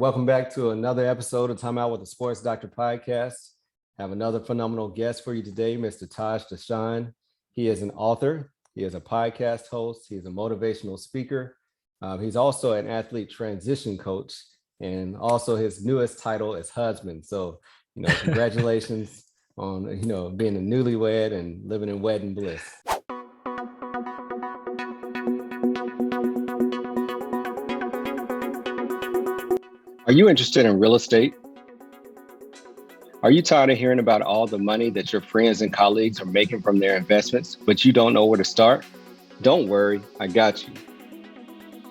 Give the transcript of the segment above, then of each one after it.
welcome back to another episode of Time Out with the Sports Doctor podcast. I have another phenomenal guest for you today, Mr. Taj Dashaun. He is an author, he is a podcast host, he's a motivational speaker. He's also an athlete transition coach, and also his newest title is husband. So, congratulations on, being a newlywed and living in wedding bliss. Are you interested in real estate? Are you tired of hearing about all the money that your friends and colleagues are making from their investments, but you don't know where to start? Don't worry, I got you.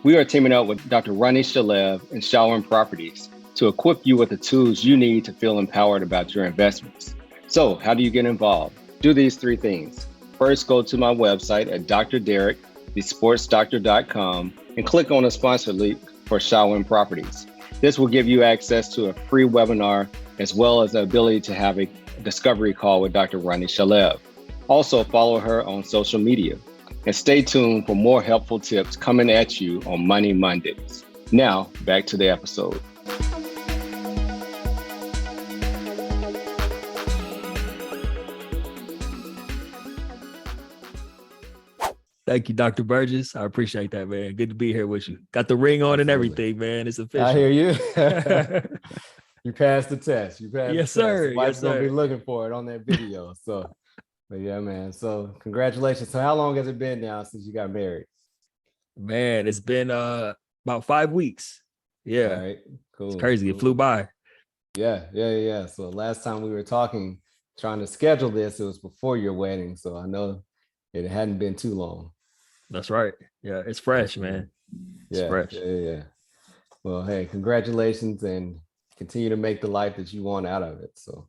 We are teaming up with Dr. Ronnie, Shalev, and Shalwin Properties to equip you with the tools you need to feel empowered about your investments. So how do you get involved? Do these three things. First, go to my website at Dr.Derrick, thesportsdr.com, and click on the sponsor link for Shalwin Properties. This will give you access to a free webinar, as well as the ability to have a discovery call with Dr. Ronnie Shalev. Also follow her on social media. And stay tuned for more helpful tips coming at you on Money Mondays. Now, back to the episode. Thank you, Dr. Burgess. I appreciate that, man. Good to be here with you. Got the ring on and everything, man. It's official. I hear you. You passed the test. Yes, sir. Wife's going to be looking for it on that video. So. But yeah, man. So congratulations. So how long has it been now since you got married? Man, it's been about 5 weeks. Yeah. All right. Cool. It's crazy. Cool. It flew by. Yeah. So last time we were talking, trying to schedule this, it was before your wedding. So I know it hadn't been too long. That's right. Yeah, it's fresh, man. It's fresh. Yeah. Well, hey, congratulations, and continue to make the life that you want out of it. So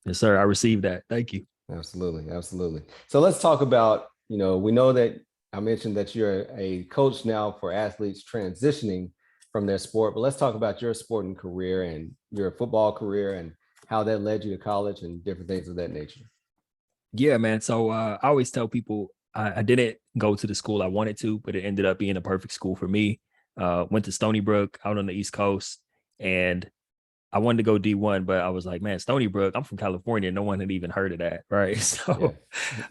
yes, sir. I received that. Thank you. Absolutely. So let's talk about, we know that I mentioned that you're a coach now for athletes transitioning from their sport, but let's talk about your sporting career and your football career and how that led you to college and different things of that nature. Yeah, man. So I always tell people I didn't go to the school I wanted to, but it ended up being a perfect school for me. Went to Stony Brook out on the East Coast, and I wanted to go D1, but I was like, man, Stony Brook, I'm from California. No one had even heard of that. Right. So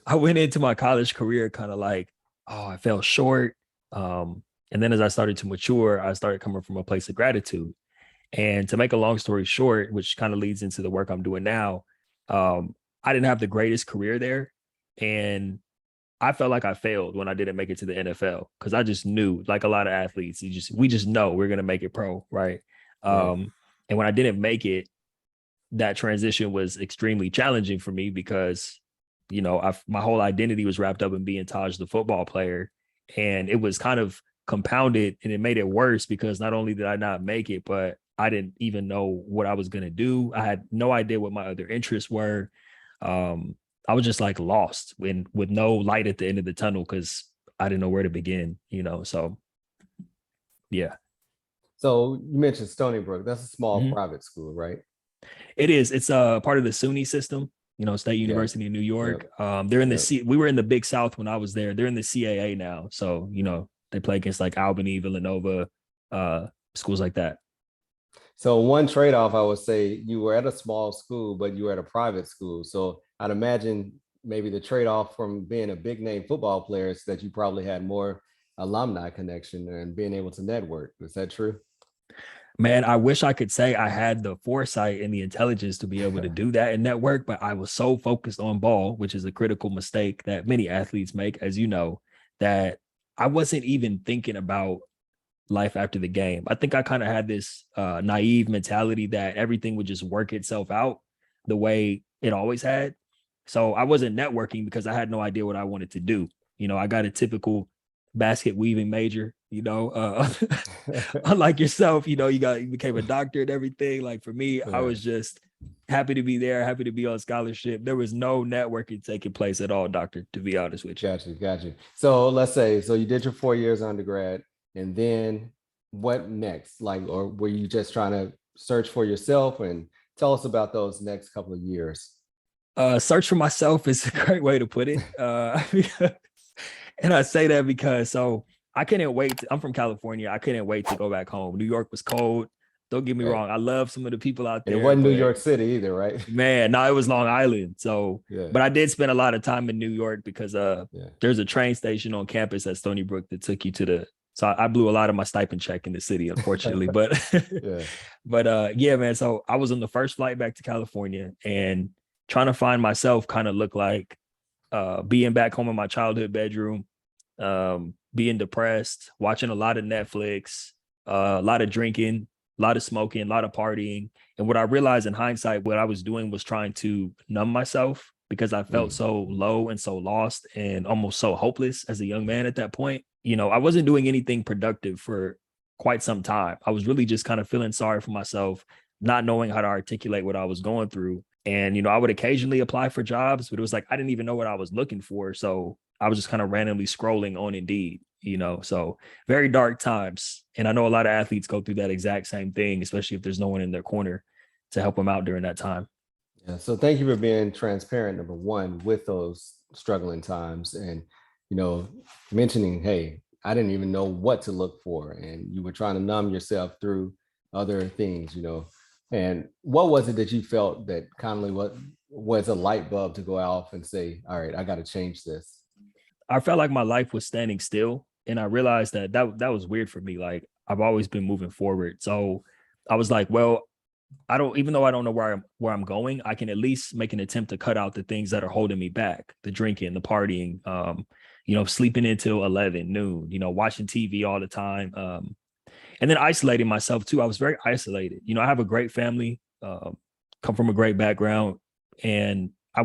I went into my college career kind of like, I fell short. And then as I started to mature, I started coming from a place of gratitude. And to make a long story short, which kind of leads into the work I'm doing now, I didn't have the greatest career there. And I felt like I failed when I didn't make it to the NFL, because I just knew, like a lot of athletes, we just know we're going to make it pro. Right. And when I didn't make it, that transition was extremely challenging for me because, my whole identity was wrapped up in being Taj, the football player. And it was kind of compounded, and it made it worse because not only did I not make it, but I didn't even know what I was going to do. I had no idea what my other interests were. I was just like lost with no light at the end of the tunnel because I didn't know where to begin, so yeah. So you mentioned Stony Brook. That's a small private school, right? It is. It's a part of the SUNY system, State University of New York. Yep. They're in the we were in the Big South when I was there. They're in the CAA now. So, they play against like Albany, Villanova, schools like that. So one trade-off, I would say, you were at a small school, but you were at a private school. So I'd imagine maybe the trade-off from being a big name football player is that you probably had more alumni connection and being able to network. Is that true? Man, I wish I could say I had the foresight and the intelligence to be able to do that and network, but I was so focused on ball, which is a critical mistake that many athletes make, as you know, that I wasn't even thinking about life after the game. I think I kind of had this naive mentality that everything would just work itself out the way it always had. So I wasn't networking because I had no idea what I wanted to do. I got a typical basket weaving major, unlike yourself, you became a doctor and everything. Like for me, I was just happy to be there, happy to be on scholarship. There was no networking taking place at all, doctor, to be honest with you. Got you. So let's say, you did your 4 years undergrad, and then what next? Or were you just trying to search for yourself? And tell us about those next couple of years. Search for myself is a great way to put it. And I say that because I couldn't wait. I'm from California. I couldn't wait to go back home. New York was cold. Don't get me Right. wrong. I love some of the people out And it there, wasn't New but York City either, right? man, no, it was Long Island. So, Yeah. but I did spend a lot of time in New York because Yeah. there's a train station on campus at Stony Brook that took you to the. So I blew a lot of my stipend check in the city, unfortunately. But Yeah. but yeah, man. So I was on the first flight back to California and trying to find myself kind of look like being back home in my childhood bedroom, being depressed, watching a lot of Netflix, a lot of drinking, a lot of smoking, a lot of partying. And what I realized in hindsight, what I was doing was trying to numb myself because I felt so low and so lost and almost so hopeless as a young man at that point. You know, I wasn't doing anything productive for quite some time. I was really just kind of feeling sorry for myself, not knowing how to articulate what I was going through. And, you know, I would occasionally apply for jobs, but it was like I didn't even know what I was looking for. So I was just kind of randomly scrolling on Indeed, you know, so very dark times. And I know a lot of athletes go through that exact same thing, especially if there's no one in their corner to help them out during that time. Yeah. So thank you for being transparent, number one, with those struggling times and, you know, mentioning, hey, I didn't even know what to look for. And you were trying to numb yourself through other things, you know. And what was it that you felt that kind of was a light bulb to go off and say, all right, I got to change this? I felt like my life was standing still. And I realized that was weird for me. Like I've always been moving forward. So I was like, well, even though I don't know where I'm going, I can at least make an attempt to cut out the things that are holding me back, the drinking, the partying, you know, sleeping until 11 noon, you know, watching TV all the time. And then isolating myself too. I was very isolated. You know, I have a great family, come from a great background. And I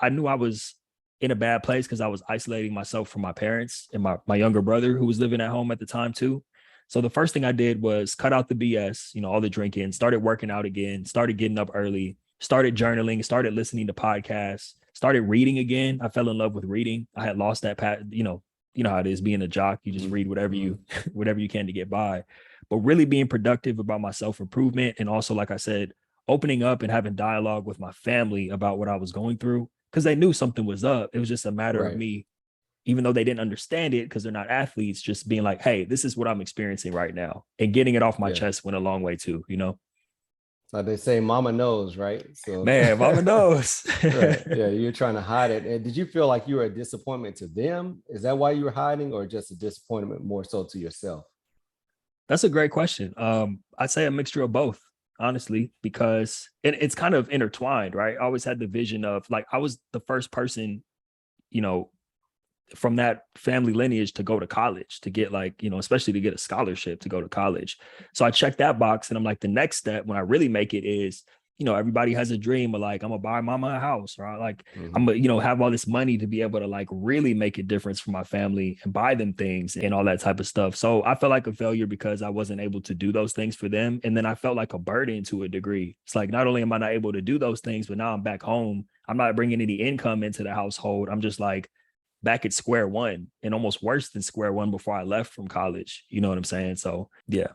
knew I was in a bad place because I was isolating myself from my parents and my younger brother who was living at home at the time too. So the first thing I did was cut out the BS, you know, all the drinking, started working out again, started getting up early, started journaling, started listening to podcasts, started reading again. I fell in love with reading. I had lost that you know how it is being a jock. You just read whatever you can to get by. But really being productive about my self-improvement. And also, like I said, opening up and having dialogue with my family about what I was going through because they knew something was up. It was just a matter of me, even though they didn't understand it because they're not athletes, just being like, hey, this is what I'm experiencing right now. And getting it off my chest went a long way too, you know? Like they say, mama knows, right? So man, mama knows. Right. Yeah, you're trying to hide it. And did you feel like you were a disappointment to them? Is that why you were hiding, or just a disappointment more so to yourself? That's a great question. I'd say a mixture of both, honestly, because it's kind of intertwined, right? I always had the vision of like I was the first person, you know, from that family lineage to go to college, to get like, you know, especially to get a scholarship to go to college. So I checked that box and I'm like, the next step when I really make it is, you know, everybody has a dream of like, I'm gonna buy mama a house, or like, I'm gonna, you know, have all this money to be able to like really make a difference for my family and buy them things and all that type of stuff. So I felt like a failure because I wasn't able to do those things for them. And then I felt like a burden to a degree. It's like, not only am I not able to do those things, but now I'm back home. I'm not bringing any income into the household. I'm just like, back at square one and almost worse than square one before I left from college. You know what I'm saying? So yeah.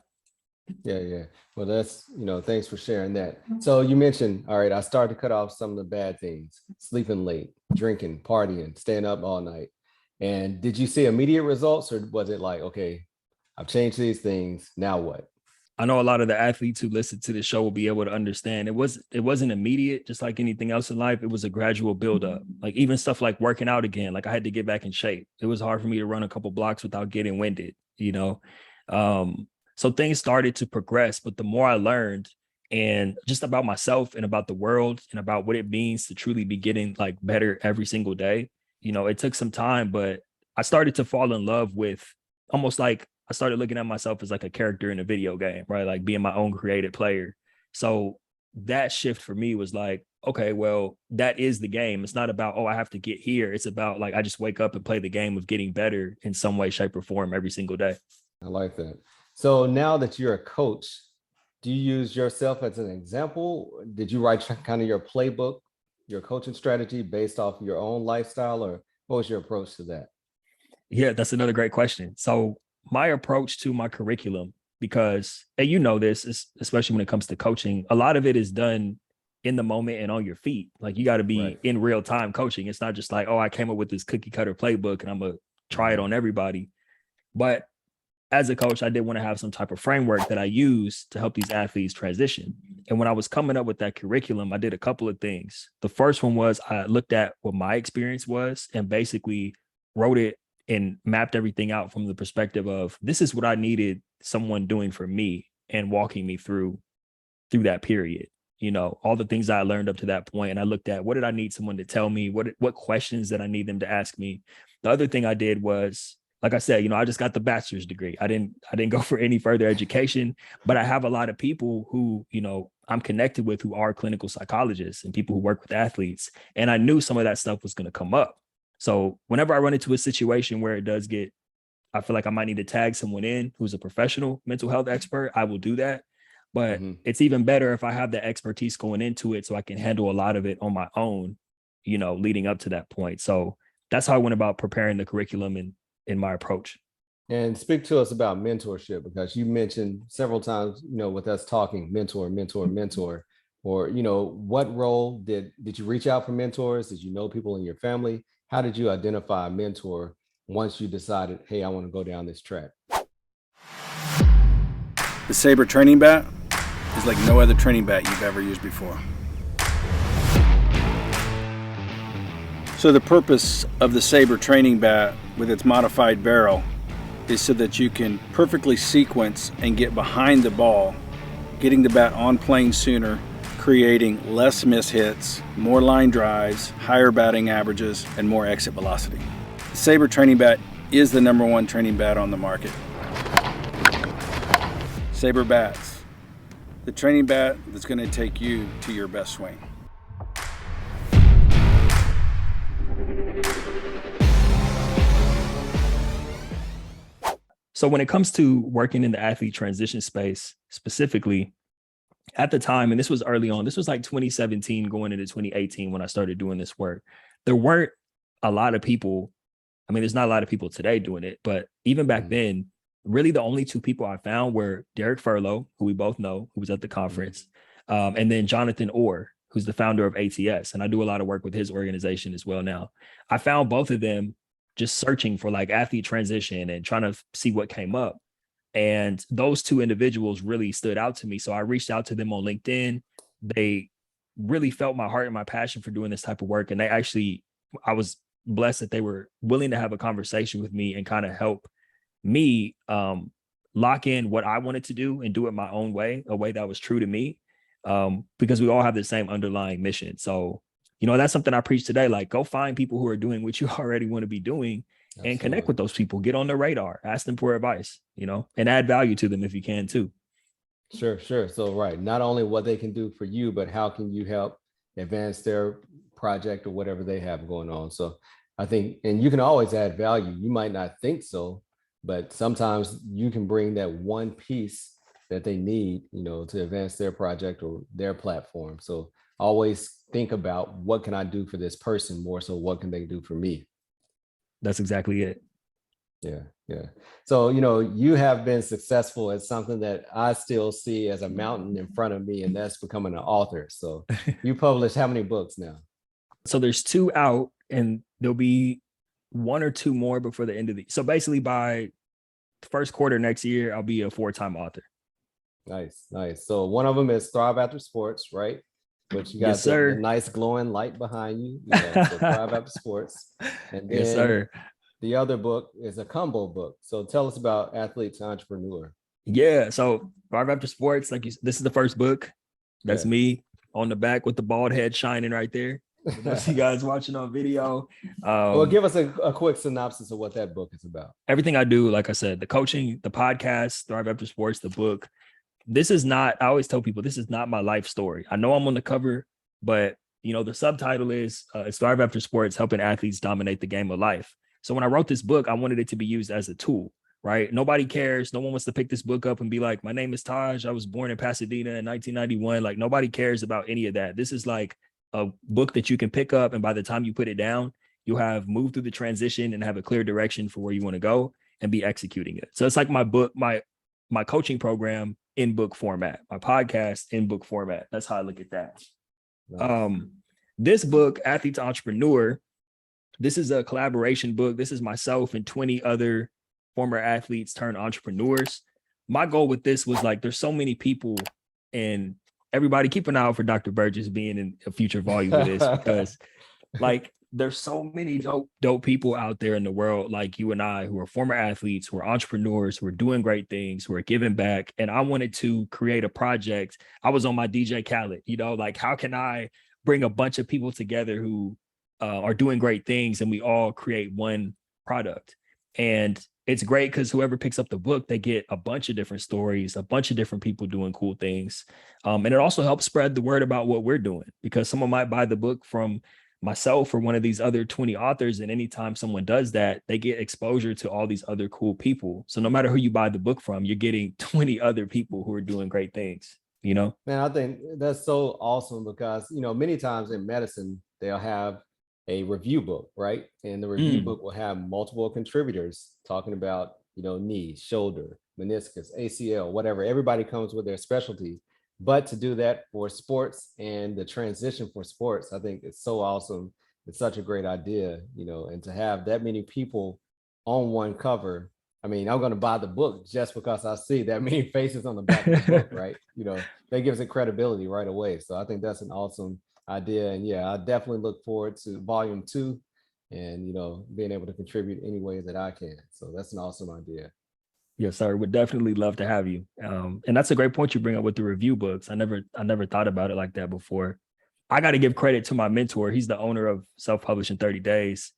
Yeah. Well, that's, you know, thanks for sharing that. So you mentioned, all right, I started to cut off some of the bad things, sleeping late, drinking, partying, staying up all night. And did you see immediate results, or was it like, okay, I've changed these things, now what? I know a lot of the athletes who listen to the show will be able to understand it wasn't immediate, just like anything else in life. It was a gradual buildup. Like even stuff like working out again, like I had to get back in shape. It was hard for me to run a couple blocks without getting winded, you know? So things started to progress, but the more I learned and just about myself and about the world and about what it means to truly be getting like better every single day, you know, it took some time, but I started to fall in love with almost like I started looking at myself as like a character in a video game, right? Like being my own created player. So that shift for me was like, okay, well, that is the game. It's not about, oh, I have to get here. It's about like, I just wake up and play the game of getting better in some way, shape, or form every single day. I like that. So now that you're a coach, do you use yourself as an example? Did you write kind of your playbook, your coaching strategy based off your own lifestyle, or what was your approach to that? Yeah, that's another great question. So my approach to my curriculum, because, and you know this, especially when it comes to coaching, a lot of it is done in the moment and on your feet. Like you got to be in real time coaching. It's not just like, oh, I came up with this cookie cutter playbook and I'm going to try it on everybody. But as a coach, I did want to have some type of framework that I use to help these athletes transition. And when I was coming up with that curriculum, I did a couple of things. The first one was I looked at what my experience was and basically wrote it and mapped everything out from the perspective of this is what I needed someone doing for me and walking me through that period. You know, all the things I learned up to that point. And I looked at what did I need someone to tell me? What questions did I need them to ask me? The other thing I did was, like I said, you know, I just got the bachelor's degree. I didn't go for any further education, but I have a lot of people who, you know, I'm connected with who are clinical psychologists and people who work with athletes. And I knew some of that stuff was going to come up. So whenever I run into a situation where it does get, I feel like I might need to tag someone in who's a professional mental health expert, I will do that. But it's even better if I have the expertise going into it so I can handle a lot of it on my own, you know, leading up to that point. So that's how I went about preparing the curriculum and in my approach. And speak to us about mentorship, because you mentioned several times, you know, with us talking mentor, or, you know, what role did you reach out for mentors? Did you know people in your family? How did you identify a mentor once you decided, hey, I want to go down this track? The Sabre training bat is like no other training bat you've ever used before. So the purpose of the Sabre training bat with its modified barrel is so that you can perfectly sequence and get behind the ball, getting the bat on plane sooner, creating less miss hits, more line drives, higher batting averages, and more exit velocity. The Sabre training bat is the #1 training bat on the market. Sabre Bats, the training bat that's going to take you to your best swing. So when it comes to working in the athlete transition space specifically, at the time, and this was early on, this was like 2017 going into 2018 when I started doing this work, there weren't a lot of people. I mean, there's not a lot of people today doing it, but even back then, really the only two people I found were Derek Furlow, who we both know, who was at the conference, and then Jonathan Orr, who's the founder of ATS. And I do a lot of work with his organization as well now. I found both of them just searching for like athlete transition and trying to see what came up. And those two individuals really stood out to me. So I reached out to them on LinkedIn. They really felt my heart and my passion for doing this type of work. And I was blessed that they were willing to have a conversation with me and kind of help me lock in what I wanted to do and do it my own way, a way that was true to me, because we all have the same underlying mission. So, you know, that's something I preach today. Like, go find people who are doing what you already want to be doing. Absolutely. And connect with those people, get on their radar, ask them for advice, you know, and add value to them if you can too. Sure. So, right. Not only what they can do for you, but how can you help advance their project or whatever they have going on. So I think, and you can always add value. You might not think so, but sometimes you can bring that one piece that they need, you know, to advance their project or their platform. So always think about what can I do for this person more so what can they do for me? That's exactly it. Yeah. So, you know, you have been successful at something that I still see as a mountain in front of me, and that's becoming an author. So you published how many books now? So there's 2 out, and there'll be 1 or 2 more before the end of the. So basically by first quarter next year, I'll be a 4-time author. Nice. So one of them is Thrive After Sports, right? But you got yes, the nice glowing light behind you. So Thrive After Sports. And then yes, sir. The other book is a combo book. So tell us about Athlete to Entrepreneur. Yeah. So Thrive After Sports, this is the first book. That's me on the back with the bald head shining right there. For those of you guys watching on video. Well, give us a quick synopsis of what that book is about. Everything I do, like I said, the coaching, the podcast, Thrive After Sports, the book. This is not, I always tell people, this is not my life story. I know I'm on the cover, but you know, the subtitle is it's Thrive After Sports, helping athletes dominate the game of life. So when I wrote this book, I wanted it to be used as a tool, right? Nobody cares. No one wants to pick this book up and be like, my name is Taj. I was born in Pasadena in 1991. Like, nobody cares about any of that. This is like a book that you can pick up, and by the time you put it down, you'll have moved through the transition and have a clear direction for where you want to go and be executing it. So it's like my book, my coaching program in book format, my podcast in book format. That's how I look at that. Nice. This book, Athlete to Entrepreneur, this is a collaboration book. This is myself and 20 other former athletes turned entrepreneurs. My goal with this was like, there's so many people, and everybody keep an eye out for Dr. Burgess being in a future volume of this, because like there's so many dope people out there in the world like you and I, who are former athletes, who are entrepreneurs, who are doing great things, who are giving back. And I wanted to create a project. I was on my DJ Khaled, like, how can I bring a bunch of people together who are doing great things, and we all create one product? And it's great because whoever picks up the book, they get a bunch of different stories, a bunch of different people doing cool things. And it also helps spread the word about what we're doing, because someone might buy the book from myself or one of these other 20 authors. And anytime someone does that, they get exposure to all these other cool people. So no matter who you buy the book from, you're getting 20 other people who are doing great things, Man, I think that's so awesome because, many times in medicine, they'll have a review book, right? And the review book will have multiple contributors talking about, knee, shoulder, meniscus, ACL, whatever. Everybody comes with their specialty. But to do that for sports and the transition for sports, I think it's so awesome. It's such a great idea, and to have that many people on one cover. I mean, I'm going to buy the book just because I see that many faces on the back of the book, right? That gives it credibility right away. So I think that's an awesome idea. And yeah, I definitely look forward to volume 2 and, being able to contribute any way that I can. So that's an awesome idea. Yes, sir. Would definitely love to have you. And that's a great point you bring up with the review books. I never thought about it like that before. I got to give credit to my mentor. He's the owner of Self-Publish in 30 Days.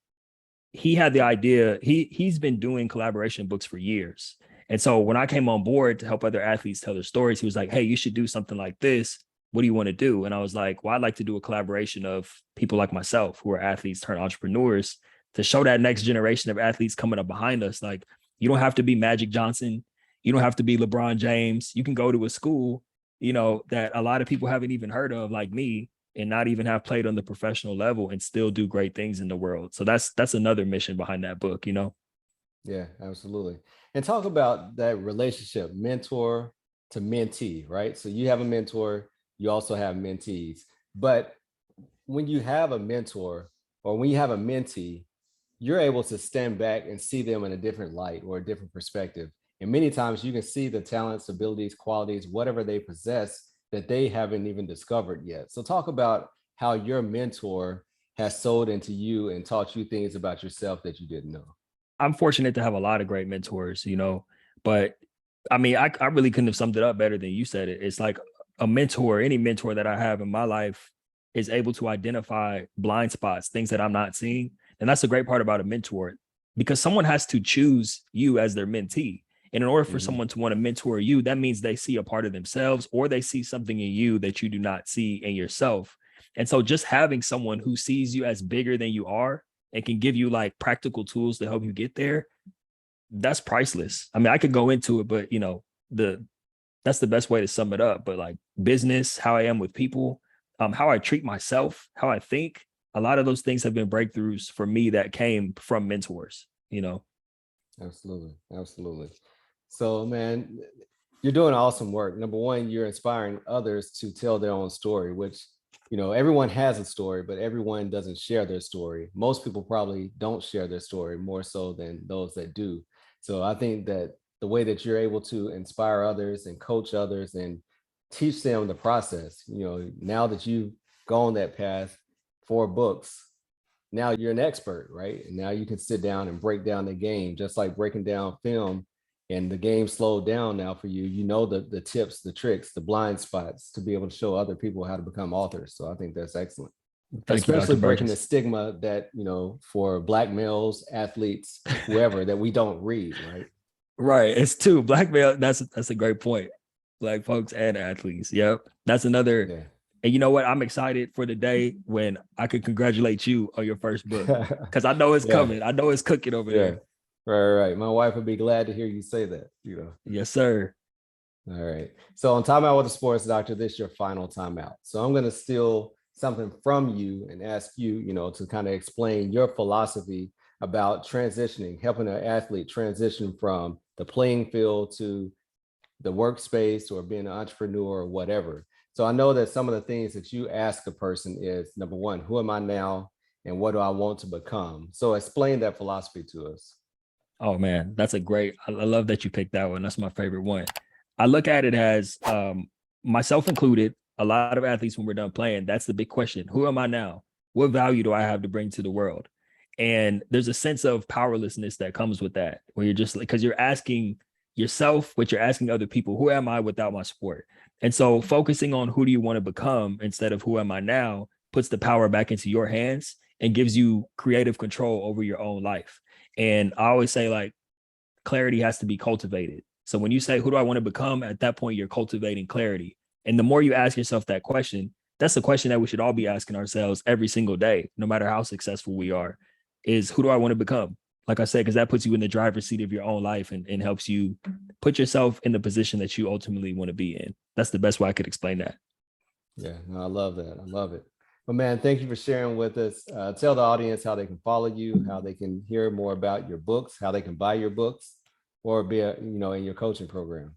He had the idea. He's been doing collaboration books for years. And so when I came on board to help other athletes tell their stories, he was like, hey, you should do something like this. What do you want to do? And I was like, well, I'd like to do a collaboration of people like myself who are athletes turned entrepreneurs to show that next generation of athletes coming up behind us. Like, you don't have to be Magic Johnson. You don't have to be LeBron James. You can go to a school, that a lot of people haven't even heard of, like me, and not even have played on the professional level and still do great things in the world. So that's another mission behind that book, Yeah, absolutely. And talk about that relationship, mentor to mentee, right? So you have a mentor, you also have mentees. But when you have a mentor or when you have a mentee, you're able to stand back and see them in a different light or a different perspective. And many times you can see the talents, abilities, qualities, whatever they possess that they haven't even discovered yet. So talk about how your mentor has sold into you and taught you things about yourself that you didn't know. I'm fortunate to have a lot of great mentors, but I mean, I really couldn't have summed it up better than you said it. It's like a mentor, any mentor that I have in my life is able to identify blind spots, things that I'm not seeing. And that's the great part about a mentor, because someone has to choose you as their mentee. And in order for someone to want to mentor you, that means they see a part of themselves or they see something in you that you do not see in yourself. And so just having someone who sees you as bigger than you are and can give you like practical tools to help you get there, that's priceless. I mean, I could go into it, but that's the best way to sum it up. But like business, how I am with people, how I treat myself, how I think, a lot of those things have been breakthroughs for me that came from mentors, Absolutely. So, man, you're doing awesome work. Number one, you're inspiring others to tell their own story, which, everyone has a story, but everyone doesn't share their story. Most people probably don't share their story more so than those that do. So I think that the way that you're able to inspire others and coach others and teach them the process, now that you've gone that path, 4 books, now you're an expert, right? And now you can sit down and break down the game, just like breaking down film, and the game slowed down now for you. The tips, the tricks, the blind spots to be able to show other people how to become authors. So I think that's excellent. Thank Especially you, breaking the stigma that, for Black males, athletes, whoever, that we don't read, right? Right. It's 2 Black male. That's a great point. Black folks and athletes. Yep. That's another. Yeah. And you know what? I'm excited for the day when I could congratulate you on your first book, because I know it's coming. I know it's cooking over there. Right. My wife would be glad to hear you say that, Yes, sir. All right. So on Time Out with the Sports Doctor, this is your final timeout. So I'm going to steal something from you and ask you, to kind of explain your philosophy about transitioning, helping an athlete transition from the playing field to the workspace or being an entrepreneur or whatever. So I know that some of the things that you ask a person is, number one, who am I now and what do I want to become? So explain that philosophy to us. Oh man, that's a great. I love that you picked that one. That's my favorite one. I look at it as myself included. A lot of athletes, when we're done playing, that's the big question: who am I now? What value do I have to bring to the world? And there's a sense of powerlessness that comes with that, where you're just like, because you're asking yourself, but you're asking other people, who am I without my sport? And so focusing on who do you want to become instead of who am I now puts the power back into your hands and gives you creative control over your own life. And I always say, like, clarity has to be cultivated. So when you say, who do I want to become? At that point, you're cultivating clarity. And the more you ask yourself that question, that's the question that we should all be asking ourselves every single day, no matter how successful we are, is who do I want to become? Like I said, because that puts you in the driver's seat of your own life and helps you put yourself in the position that you ultimately want to be in. That's the best way I could explain that. Yeah, no, I love that. I love it. But man, thank you for sharing with us. Tell the audience how they can follow you, how they can hear more about your books, how they can buy your books, or be in your coaching program.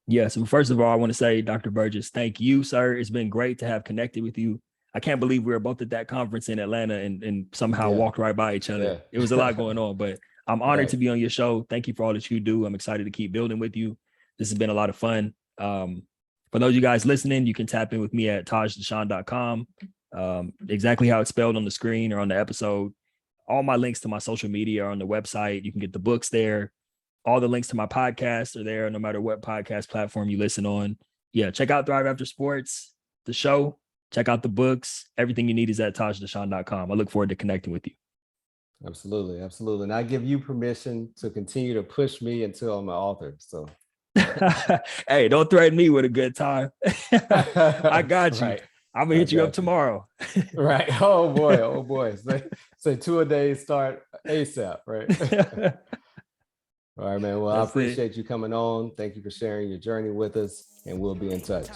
Yeah. So first of all, I want to say, Dr. Burgess, thank you, sir. It's been great to have connected with you. I can't believe we were both at that conference in Atlanta and somehow walked right by each other. Yeah. It was a lot going on, but I'm honored to be on your show. Thank you for all that you do. I'm excited to keep building with you. This has been a lot of fun. For those of you guys listening, you can tap in with me at tajdashaun.com. Exactly how it's spelled on the screen or on the episode. All my links to my social media are on the website. You can get the books there. All the links to my podcast are there, no matter what podcast platform you listen on. Yeah, check out Thrive After Sports, the show. Check out the books. Everything you need is at tajdashaun.com. I look forward to connecting with you. Absolutely. Absolutely. And I give you permission to continue to push me until I'm an author. So, hey, don't threaten me with a good time. I got you. Right. I'm going to hit you up tomorrow. Right. Oh, boy. Oh, boy. Say 2 a day, start ASAP. Right. All right, man. Well, I appreciate you coming on. Thank you for sharing your journey with us, and we'll be in touch.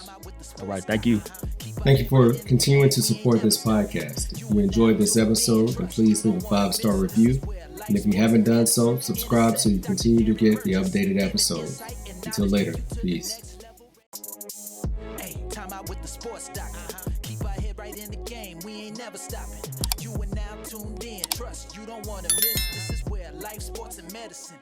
All right. Thank you. Thank you for continuing to support this podcast. If you enjoyed this episode, then please leave a 5-star review. And if you haven't done so, subscribe so you continue to get the updated episodes. Until later, peace. Hey, TimeOut with the SportsDr. Keep our head right in the game. We ain't never stopping. You are now tuned in. Trust you don't want to miss. This is where life, sports, and medicine